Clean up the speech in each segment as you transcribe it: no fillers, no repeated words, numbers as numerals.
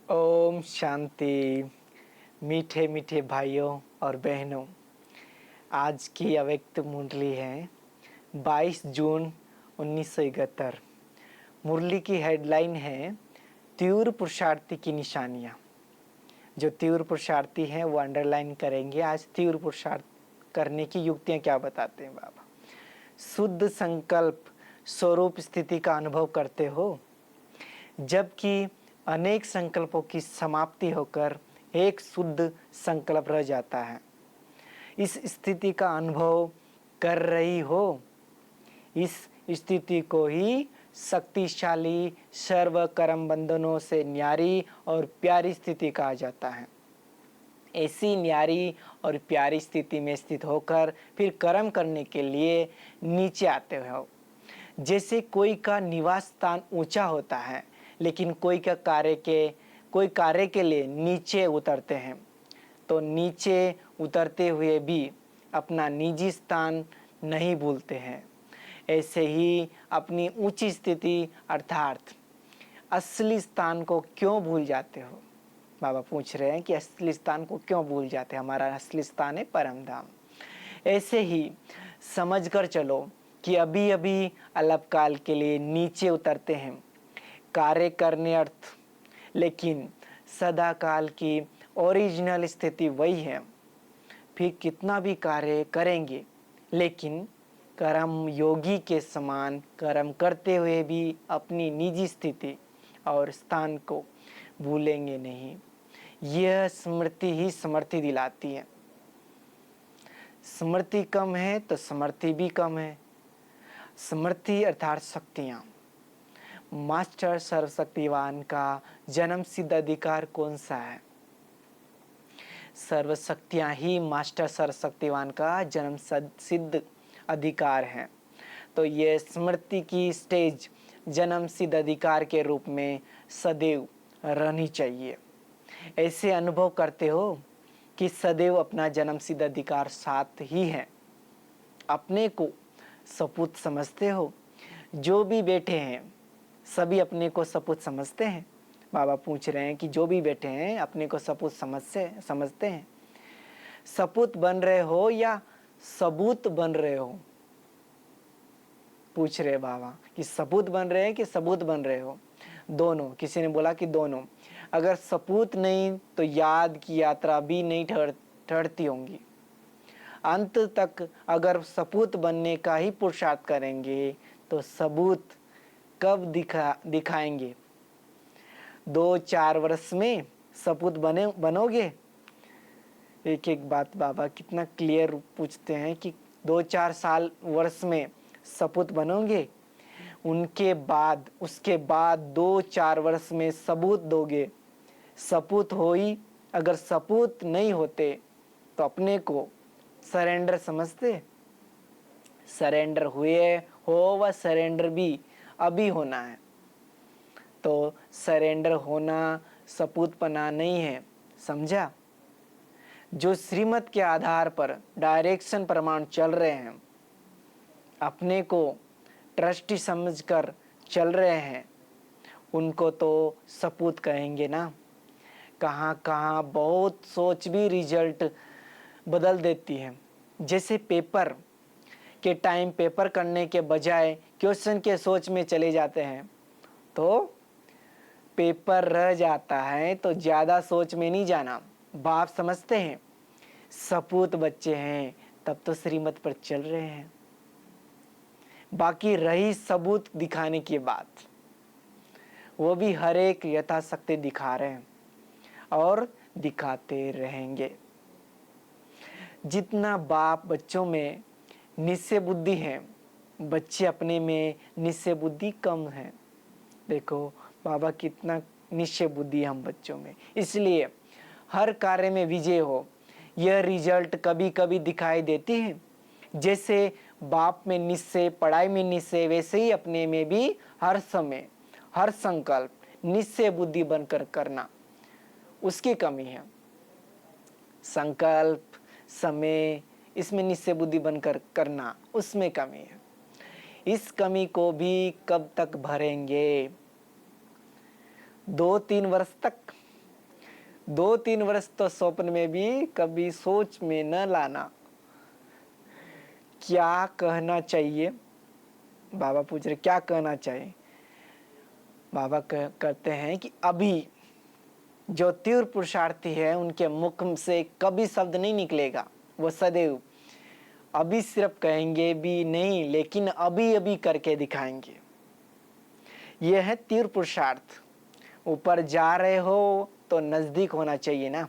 ओम शांति। मीठे मीठे भाइयों और बहनों, आज की अव्यक्त मुरली है 22 जून 1971। मुरली की हेडलाइन है तीव्र पुरुषार्थी की निशानियाँ। जो तीव्र पुरुषार्थी हैं वो अंडरलाइन करेंगे। आज तीव्र पुरुषार्थ करने की युक्तियाँ क्या बताते हैं बाबा। शुद्ध संकल्प स्वरूप स्थिति का अनुभव करते हो, जबकि अनेक संकल्पों की समाप्ति होकर एक शुद्ध संकल्प रह जाता है। इस स्थिति का अनुभव कर रही हो। इस स्थिति को ही शक्तिशाली सर्व कर्म बंधनों से न्यारी और प्यारी स्थिति कहा जाता है। ऐसी न्यारी और प्यारी स्थिति में स्थित होकर फिर कर्म करने के लिए नीचे आते हो। जैसे कोई का निवास स्थान ऊंचा होता है, लेकिन कोई कार्य के लिए नीचे उतरते हैं, तो नीचे उतरते हुए भी अपना निजी स्थान नहीं भूलते हैं। ऐसे ही अपनी ऊंची स्थिति अर्थात असली स्थान को क्यों भूल जाते हो। बाबा पूछ रहे हैं कि असली स्थान को क्यों भूल जाते हैं। हमारा असली स्थान है परम धाम। ऐसे ही समझ कर चलो कि अभी अभी अल्पकाल के लिए नीचे उतरते हैं कार्य करने अर्थ, लेकिन सदा काल की ओरिजिनल स्थिति वही है। फिर कितना भी कार्य करेंगे, लेकिन कर्म योगी के समान कर्म करते हुए भी अपनी निजी स्थिति और स्थान को भूलेंगे नहीं। यह स्मृति ही समृद्धि दिलाती है। स्मृति कम है तो समृद्धि भी कम है। स्मृति अर्थात शक्तियाँ। मास्टर सर्वशक्तिवान का जन्म सिद्ध अधिकार कौन सा है। सर्वशक्तियाँ ही मास्टर सर्वशक्तिवान का जन्म सिद्ध अधिकार है। तो ये स्मृति की स्टेज जन्म सिद्ध अधिकार के रूप में सदैव रहनी चाहिए। ऐसे अनुभव करते हो कि सदैव अपना जन्म सिद्ध अधिकार साथ ही है। अपने को सपूत समझते हो। जो भी बैठे हैं सभी अपने को सपूत समझते हैं। बाबा पूछ रहे हैं कि जो भी बैठे हैं अपने को सपूत समझते हैं। सपूत बन रहे हो या सबूत बन रहे हो। पूछ रहे बाबा कि सबूत बन रहे हैं कि सबूत बन रहे हो। दोनों। किसी ने बोला कि दोनों। अगर सपूत नहीं तो याद की यात्रा भी नहीं ठहरती होंगी। अंत तक अगर सपूत बनने का ही पुरुषार्थ करेंगे तो सबूत कब दिखाएंगे। 2-4 वर्ष में सपूत बनोगे। एक एक बात बाबा कितना क्लियर पूछते हैं कि 2-4 साल वर्ष में सपूत बनोगे। उसके बाद 2-4 वर्ष में सबूत दोगे। सपूत हो ही। अगर सपूत नहीं होते तो अपने को सरेंडर समझते। सरेंडर हुए हो व सरेंडर भी अभी होना है। तो सरेंडर होना सपूतपना नहीं है। समझा। जो श्रीमत के आधार पर डायरेक्शन प्रमाण चल रहे हैं, अपने को ट्रस्टी समझकर चल रहे हैं, उनको तो सपूत कहेंगे ना। कहाँ कहाँ बहुत सोच भी रिजल्ट बदल देती है। जैसे पेपर के टाइम पेपर करने के बजाय क्वेश्चन के सोच में चले जाते हैं तो पेपर रह जाता है। तो ज़्यादा सोच में नहीं जाना। बाप समझते हैं सपूत बच्चे हैं तब तो श्रीमत पर चल रहे हैं। बाकी रही सबूत दिखाने की बात, वो भी हर एक यथाशक्ति दिखा रहे हैं और दिखाते रहेंगे। जितना बाप बच्चों में निश्चय बुद्धि है, बच्चे अपने में निश्चय बुद्धि कम है। देखो बाबा कितना निश्चय बुद्धि है हम बच्चों में। इसलिए हर कार्य में विजय हो, यह रिजल्ट कभी कभी दिखाई देती है। जैसे बाप में निश्चय, पढ़ाई में निश्चय, वैसे ही अपने में भी हर समय हर संकल्प निश्चय बुद्धि बनकर करना, उसकी कमी है। संकल्प, समय, इसमें निश्चय बुद्धि बनकर करना, उसमें कमी है। इस कमी को भी कब तक भरेंगे। 2-3 वर्ष तक 2-3 वर्ष तो स्वप्न में भी कभी सोच में न लाना। क्या कहना चाहिए? बाबा पूछ रहे क्या कहना चाहिए? बाबा कहते हैं कि अभी जो तीव्र पुरुषार्थी है उनके मुख से कभी शब्द नहीं निकलेगा। वो सदैव अभी सिर्फ कहेंगे भी नहीं, लेकिन अभी अभी करके दिखाएंगे। यह है तीव्र पुरुषार्थ। ऊपर जा रहे हो तो नजदीक होना चाहिए ना।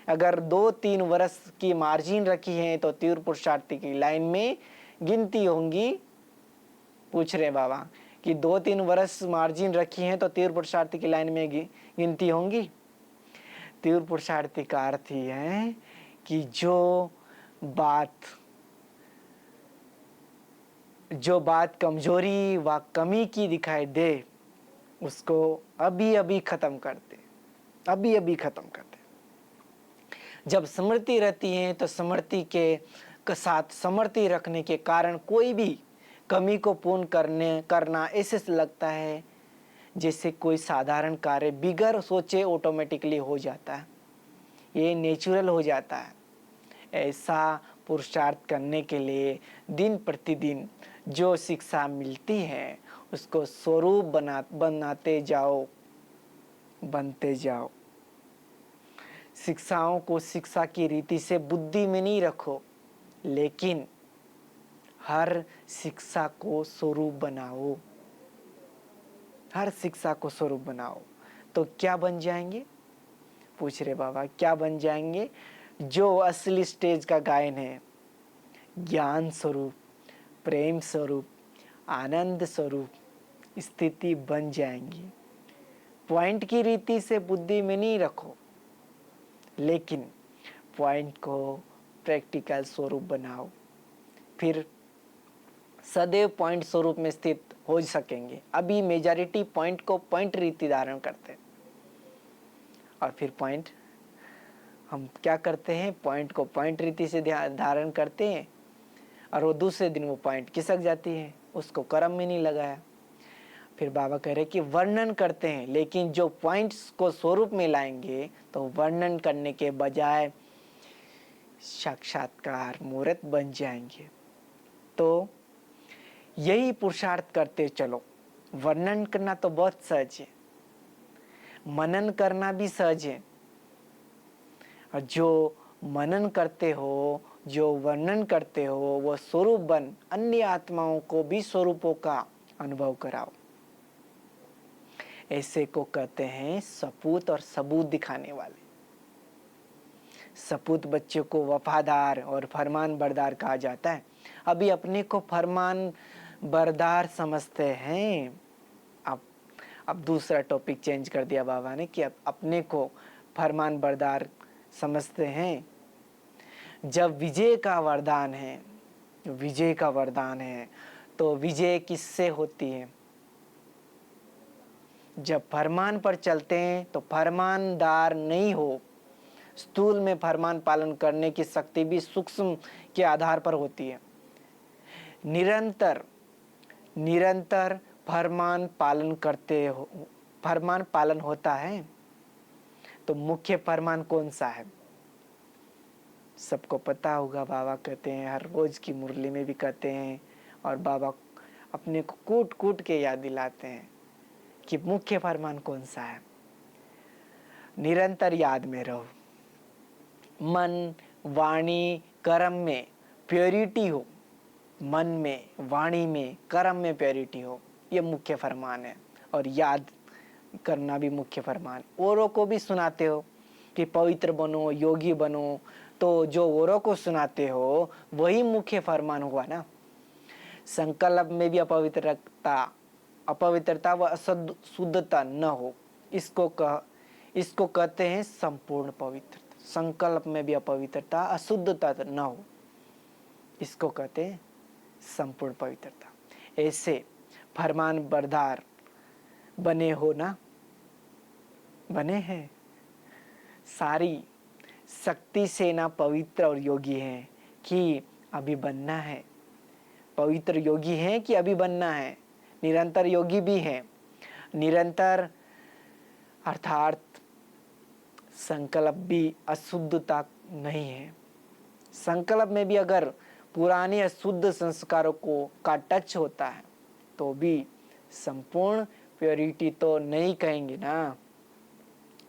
अगर 2-3 वर्ष की मार्जिन रखी है तो तीव्र पुरुषार्थी की लाइन में गिनती होंगी। पूछ रहे बाबा कि 2-3 वर्ष मार्जिन रखी है तो तीव्र पुरुषार्थी की लाइन में गिनती होंगी। तीव्र पुरुषार्थी का अर्थ ही है कि जो बात कमजोरी व कमी की दिखाई दे उसको अभी अभी खत्म करते, अभी अभी खत्म करते। जब स्मृति रहती है तो स्मृति के साथ स्मृति रखने के कारण कोई भी कमी को पूर्ण करना ऐसे लगता है जैसे कोई साधारण कार्य बिगर सोचे ऑटोमेटिकली हो जाता है, ये नेचुरल हो जाता है। ऐसा पुरुषार्थ करने के लिए दिन प्रतिदिन जो शिक्षा मिलती है उसको स्वरूप बनाते जाओ, बनते जाओ। शिक्षाओं को शिक्षा की रीति से बुद्धि में नहीं रखो, लेकिन हर शिक्षा को स्वरूप बनाओ, हर शिक्षा को स्वरूप बनाओ। तो क्या बन जाएंगे? पूछ रहे बाबा क्या बन जाएंगे? जो असली स्टेज का गायन है, ज्ञान स्वरूप, प्रेम स्वरूप, आनंद स्वरूप स्थिति बन जाएंगी। पॉइंट की रीति से बुद्धि में नहीं रखो, लेकिन पॉइंट को प्रैक्टिकल स्वरूप बनाओ, फिर सदैव पॉइंट स्वरूप में स्थित हो सकेंगे। अभी मेजॉरिटी पॉइंट को पॉइंट रीति धारण करते हैं, और फिर पॉइंट हम क्या करते हैं, पॉइंट को पॉइंट रीति से धारण करते हैं और वो दूसरे दिन वो पॉइंट खिसक जाती है, उसको कर्म में नहीं लगाया। फिर बाबा कह रहे कि वर्णन करते हैं, लेकिन जो पॉइंट्स को स्वरूप में लाएंगे तो वर्णन करने के बजाय साक्षात्कार मूर्त बन जाएंगे। तो यही पुरुषार्थ करते चलो। वर्णन करना तो बहुत सहज है, मनन करना भी सहज है, और जो मनन करते हो, जो वर्णन करते हो, वो स्वरूप बन अन्य आत्माओं को भी स्वरूपों का अनुभव कराओ। ऐसे को कहते हैं सपूत और सबूत दिखाने वाले। सपूत बच्चों को वफादार और फरमान बरदार कहा जाता है। अभी अपने को फरमान बरदार समझते हैं। अब दूसरा टॉपिक चेंज कर दिया बाबा ने कि अब अपने को फरमान बरदार समझते हैं। जब विजय का वरदान है, विजय का वरदान है, तो विजय किससे होती है? जब फरमान पर चलते हैं तो फरमानदार नहीं हो। स्थूल में फरमान पालन करने की शक्ति भी सूक्ष्म के आधार पर होती है। निरंतर फरमान पालन करते हो, फरमान पालन होता है। तो मुख्य फरमान कौन सा है? सबको पता होगा। बाबा कहते हैं, हर रोज की मुरली में भी कहते हैं, और बाबा अपने को कूट कूट के याद दिलाते हैं कि मुख्य फरमान कौन सा है। निरंतर याद में रहो, मन वाणी कर्म में प्योरिटी हो, मन में वाणी में कर्म में प्योरिटी हो, ये मुख्य फरमान है। और याद करना भी मुख्य फरमान। औरों को भी सुनाते हो कि पवित्र बनो, योगी बनो, तो जो औरों को सुनाते हो वही मुख्य फरमान हुआ ना। संकल्प में भी अपवित्रता व शुद्धता न हो, इसको कहते हैं संपूर्ण पवित्रता। संकल्प में भी अपवित्रता, अशुद्धता न हो, इसको कहते हैं संपूर्ण पवित्रता। ऐसे फरमान बरदार बने हो ना? बने हैं। सारी शक्ति से ना पवित्र और योगी हैं कि अभी बनना है। पवित्र योगी हैं कि अभी बनना है। निरंतर योगी भी हैं। निरंतर अर्थात संकल्प भी अशुद्धता नहीं है। संकल्प में भी अगर पुराने अशुद्ध संस्कारों को का टच होता है तो भी संपूर्ण प्योरिटी तो नहीं कहेंगे ना।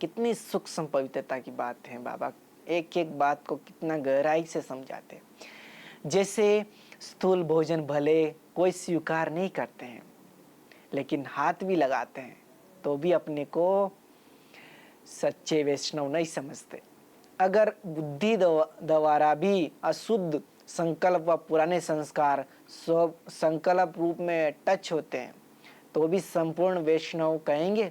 कितनी सूक्ष्म पवित्रता की बात है। बाबा एक एक बात को कितना गहराई से समझाते हैं। जैसे स्थूल भोजन भले कोई स्वीकार नहीं करते हैं, लेकिन हाथ भी लगाते हैं तो भी अपने को सच्चे वैष्णव नहीं समझते। अगर बुद्धि द्वारा भी अशुद्ध संकल्प व पुराने संस्कार सब संकल्प रूप में टच होते हैं तो भी संपूर्ण वैष्णव कहेंगे।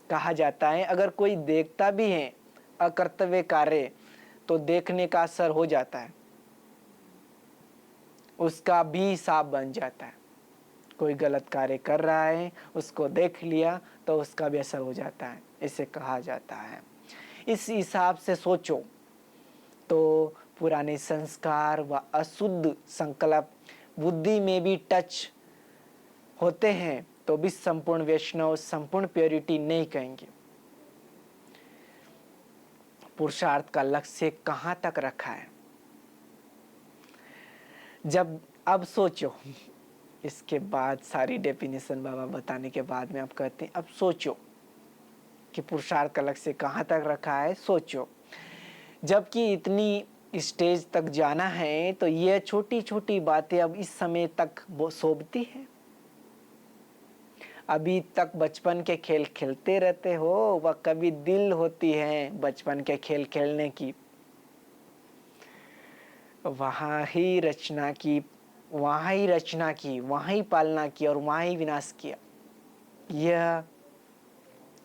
कहा जाता है अगर कोई देखता भी है अकर्तव्य कार्य तो देखने का असर हो जाता है, उसका भी हिसाब बन जाता है। कोई गलत कार्य कर रहा है उसको देख लिया तो उसका भी असर हो जाता है, इसे कहा जाता है। इस हिसाब से सोचो तो पुराने संस्कार व अशुद्ध संकल्प बुद्धि में भी टच होते हैं तो भी संपूर्ण वैष्णव संपूर्ण प्योरिटी नहीं कहेंगे। पुरुषार्थ का लक्ष्य कहाँ तक रखा है? जब अब सोचो, इसके बाद सारी डेफिनेशन बाबा बताने के बाद में आप कहते हैं अब सोचो कि पुरुषार्थ का लक्ष्य कहाँ तक रखा है। सोचो, जबकि इतनी स्टेज तक जाना है तो ये छोटी छोटी बातें अब इस समय तक वो शोभती है। अभी तक बचपन के खेल खेलते रहते हो, वह कभी दिल होती है बचपन के खेल खेलने की, वहाँ ही रचना की, वहाँ ही पालना की और वहाँ ही विनाश किया।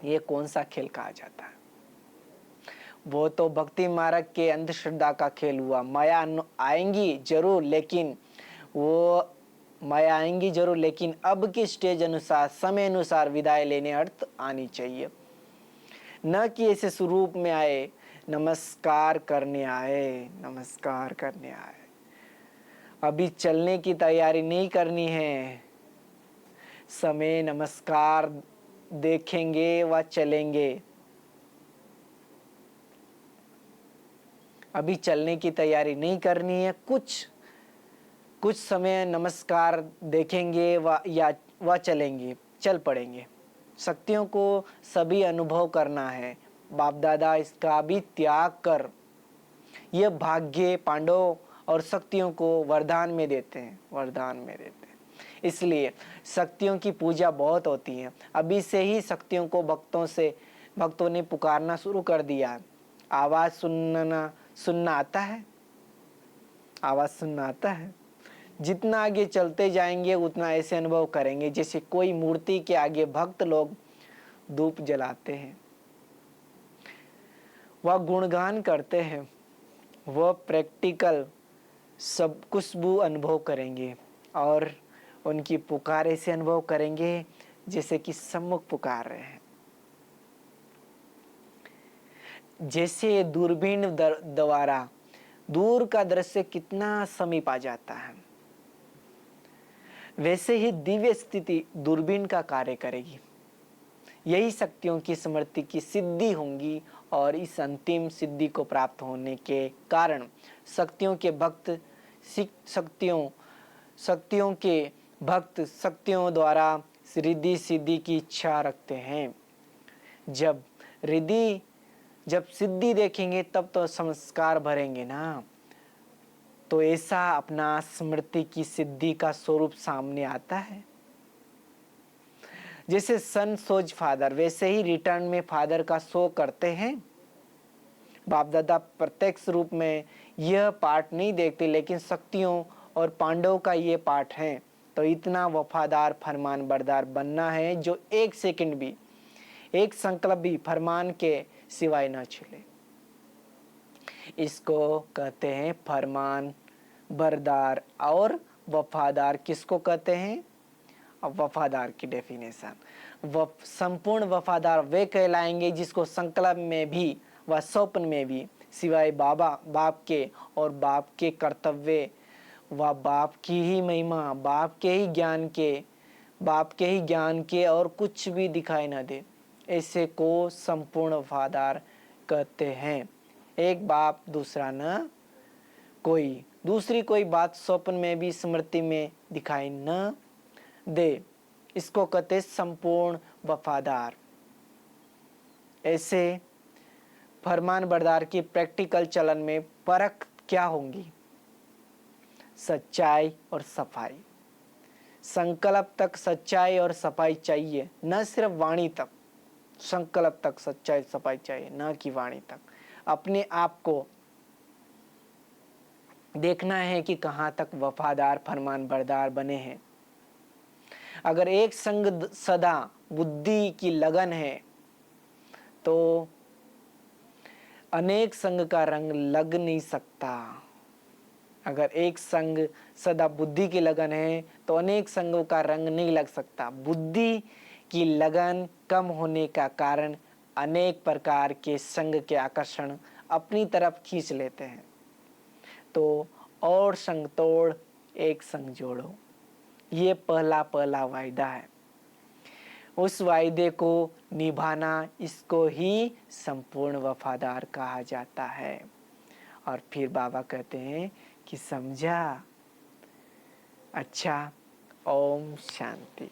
यह कौन सा खेल कहा जाता है? वो तो भक्ति मार्ग के अंधश्रद्धा का खेल हुआ। माया आएंगी जरूर, लेकिन अब की स्टेज अनुसार समय अनुसार विदाई लेने अर्थ आनी चाहिए, न कि ऐसे स्वरूप में आए नमस्कार करने आए। अभी चलने की तैयारी नहीं करनी है। समय नमस्कार देखेंगे व चलेंगे। अभी चलने की तैयारी नहीं करनी है। कुछ समय नमस्कार देखेंगे व चलेंगे, चल पड़ेंगे। शक्तियों को सभी अनुभव करना है। बाप दादा इसका भी त्याग कर यह भाग्य पांडव और शक्तियों को वरदान में देते हैं। इसलिए शक्तियों की पूजा बहुत होती है। अभी से ही शक्तियों को भक्तों ने पुकारना शुरू कर दिया। आवाज सुनना आता है। जितना आगे चलते जाएंगे उतना ऐसे अनुभव करेंगे जैसे कोई मूर्ति के आगे भक्त लोग धूप जलाते हैं, वह गुणगान करते हैं, वह प्रैक्टिकल सब खुशबू अनुभव करेंगे और उनकी पुकार ऐसे अनुभव करेंगे जैसे कि सम्मुख पुकार रहे हैं। जैसे दूरबीन द्वारा दूर का दृश्य कितना समीप आ जाता है, वैसे ही दिव्य स्थिति दूरबीन का कार्य करेगी। यही शक्तियों की स्मृति की सिद्धि होंगी और इस अंतिम सिद्धि को प्राप्त होने के कारण शक्तियों के भक्त शक्तियों द्वारा रिद्धि सिद्धि की इच्छा रखते हैं। जब सिद्धि देखेंगे तब तो संस्कार भरेंगे ना। तो ऐसा अपना स्मृति की सिद्धि का स्वरूप सामने आता है। जैसे सन सोज फादर, वैसे ही रिटर्न में फादर का शो करते हैं। बाप दादा प्रत्यक्ष रूप में यह पार्ट नहीं देखते, लेकिन शक्तियों और पांडवों का ये पार्ट है। तो इतना वफादार फरमान बरदार बनना है जो एक सेकंड भी, एक संकल्प भी फरमान के सिवाय न छिले। इसको कहते हैं फरमान बरदार। और वफादार किसको कहते हैं? अब वफादार की डेफिनेशन, संपूर्ण वफादार वे कहलाएंगे जिसको संकल्प में भी व स्वप्न में भी सिवाय बाप के और बाप के कर्तव्य व बाप की ही महिमा, बाप के ही ज्ञान के और कुछ भी दिखाई न दे। ऐसे को संपूर्ण वफादार कहते हैं। एक बाप दूसरा न कोई, दूसरी कोई बात स्वप्न में भी स्मृति में दिखाई न दे, इसको कहते संपूर्ण वफादार। ऐसे फरमान बरदार की प्रैक्टिकल चलन में परख क्या होंगी? सच्चाई और सफाई। संकल्प तक सच्चाई और सफाई चाहिए, न सिर्फ वाणी तक। संकल्प तक सच्चाई सफाई चाहिए, न कि वाणी तक। अपने आप को देखना है कि कहां तक वफादार फरमान बरदार बने हैं। अगर एक संग सदा बुद्धि की लगन है तो अनेक संग का रंग लग नहीं सकता। अगर एक संग सदा बुद्धि की लगन है तो अनेक संगों का रंग नहीं लग सकता। बुद्धि की लगन कम होने का कारण अनेक प्रकार के संग के आकर्षण अपनी तरफ खींच लेते हैं। तो और संग तोड़ एक संग जोड़ो, ये पहला वायदा है। उस वायदे को निभाना, इसको ही संपूर्ण वफादार कहा जाता है। और फिर बाबा कहते हैं कि समझा? अच्छा, ओम शांति।